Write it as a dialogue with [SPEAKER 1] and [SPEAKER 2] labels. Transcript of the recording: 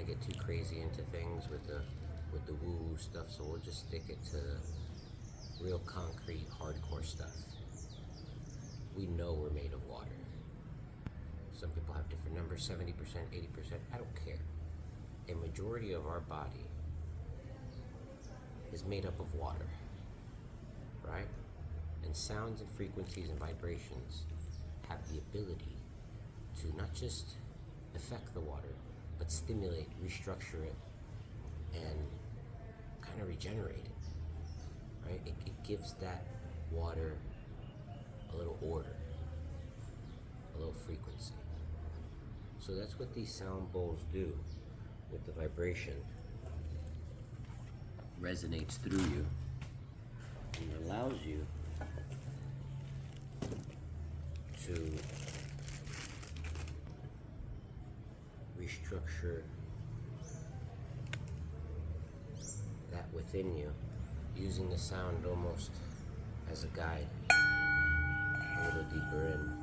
[SPEAKER 1] get too crazy into things with the woo-woo stuff, so we'll just stick it to real concrete, hardcore stuff. We know we're made of water. Some people have different numbers, 70%, 80%, I don't care. A majority of our body is made up of water, right? And sounds and frequencies and vibrations have the ability to not just affect the water, but stimulate, restructure it, and kind of regenerate it, right? It gives that water a little order, a little frequency. So that's what these sound bowls do with the vibration. Resonates through you and allows you to restructure that within you, using the sound almost as a guide a little deeper in.